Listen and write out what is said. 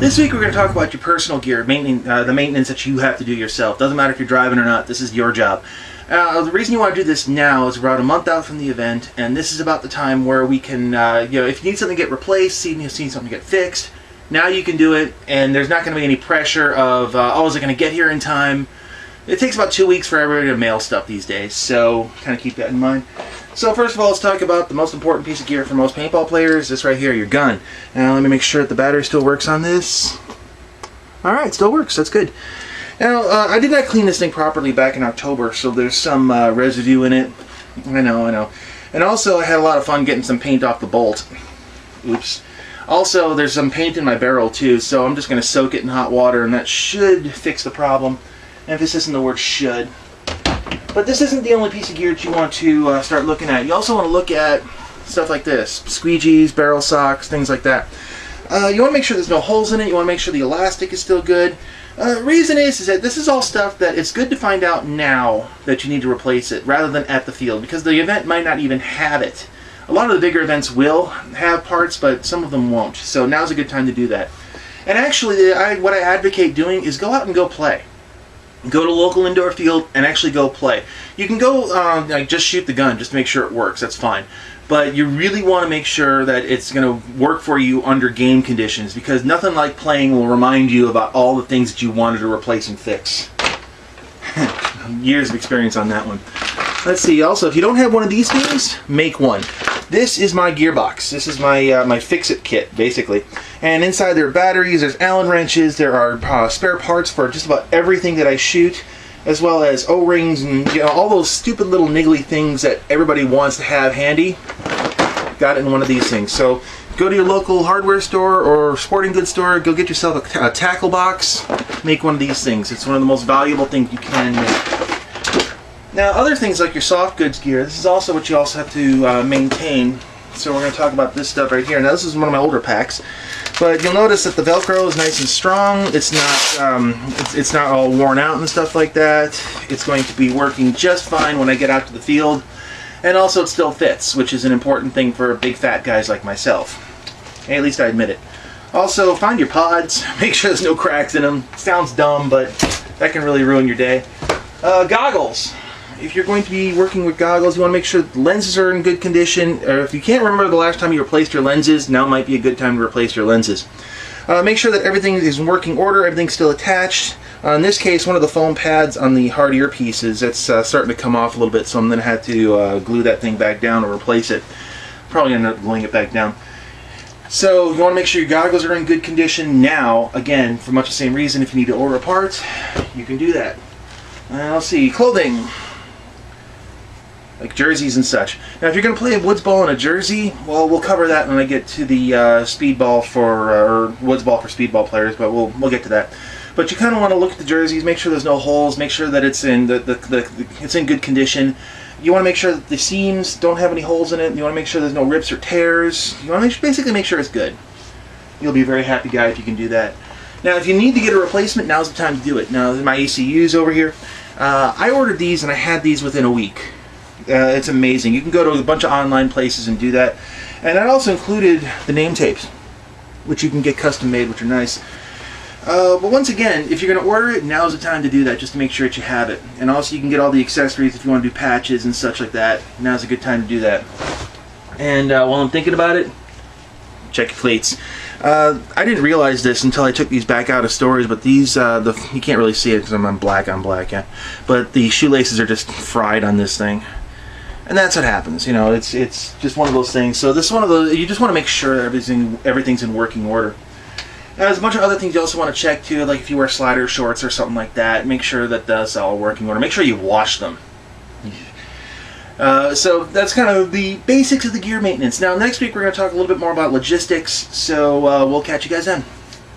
This week we're going to talk about your personal gear, the maintenance that you have to do yourself. Doesn't matter if you're driving or not, this is your job. The reason you want to do this now is we're about a month out from the event, and this is about the time where we can, if you need something to get replaced, you need something to get fixed, now you can do it, and there's not going to be any pressure of, oh, is it going to get here in time? It takes about 2 weeks for everybody to mail stuff these days, so kind of keep that in mind. So first of all, let's talk about the most important piece of gear for most paintball players. This right here, your gun. Now let me make sure that the battery still works on this. Alright, it still works, that's good. Now, I did not clean this thing properly back in October, so there's some residue in it. I know. And also, I had a lot of fun getting some paint off the bolt. Oops. Also, there's some paint in my barrel too, so I'm just going to soak it in hot water, and that should fix the problem. Emphasis in the word should. But this isn't the only piece of gear that you want to start looking at. You also want to look at stuff like this. Squeegees, barrel socks, things like that. You want to make sure there's no holes in it. You want to make sure the elastic is still good. Reason is that this is all stuff that it's good to find out now that you need to replace it rather than at the field, because the event might not even have it. A lot of the bigger events will have parts, but some of them won't. So now's a good time to do that. And actually, what I advocate doing is go out and go play. Go to a local indoor field and actually go play. You can go like just shoot the gun just to make sure it works. That's fine. But you really want to make sure that it's going to work for you under game conditions, because nothing like playing will remind you about all the things that you wanted to replace and fix. Years of experience on that one. Let's see. Also, if you don't have one of these things, make one. This is my gearbox. This is my my fix-it kit, basically. And inside there are batteries, there's Allen wrenches, there are spare parts for just about everything that I shoot, as well as O-rings and all those stupid little niggly things that everybody wants to have handy. Got it in one of these things. So go to your local hardware store or sporting goods store, go get yourself a tackle box, make one of these things. It's one of the most valuable things you can make. Now, other things like your soft goods gear, this is also what you also have to maintain. So we're going to talk about this stuff right here. Now, this is one of my older packs, but you'll notice that the Velcro is nice and strong. It's not all worn out and stuff like that. It's going to be working just fine when I get out to the field, and also it still fits, which is an important thing for big fat guys like myself. Hey, at least I admit it. Also, find your pods. Make sure there's no cracks in them. Sounds dumb, but that can really ruin your day. Goggles. If you're going to be working with goggles, you want to make sure the lenses are in good condition. Or if you can't remember the last time you replaced your lenses, now might be a good time to replace your lenses. Make sure that everything is in working order, everything's still attached. In this case, one of the foam pads on the hard earpieces, that's starting to come off a little bit, so I'm going to have to glue that thing back down or replace it. Probably end up gluing it back down. So you want to make sure your goggles are in good condition now. Again, for much the same reason, if you need to order a part, you can do that. Let's see, clothing. Like jerseys and such. Now, if you're going to play a woods ball in a jersey, well, we'll cover that when I get to the speedball or woods ball for speedball players, but we'll get to that. But you kind of want to look at the jerseys, make sure there's no holes, make sure that it's in it's in good condition. You want to make sure that the seams don't have any holes in it. You want to make sure there's no rips or tears. You want to basically make sure it's good. You'll be a very happy guy if you can do that. Now, if you need to get a replacement, now's the time to do it. Now, my ECUs over here. I ordered these and I had these within a week. It's amazing. You can go to a bunch of online places and do that. And that also included the name tapes, which you can get custom made, which are nice. But once again, if you're going to order it, now's the time to do that, just to make sure that you have it. And also you can get all the accessories if you want to do patches and such like that. Now's a good time to do that. And while I'm thinking about it, check your cleats. I didn't realize this until I took these back out of storage, but these, you can't really see it because I'm on black, yeah. But the shoelaces are just fried on this thing. And that's what happens, you know, it's just one of those things. So this is one of those, you just want to make sure that everything's in working order. Now, there's a bunch of other things you also want to check too, like if you wear slider shorts or something like that, make sure that that's all working order. Make sure you wash them. So that's kind of the basics of the gear maintenance. Now, next week we're going to talk a little bit more about logistics, so we'll catch you guys then.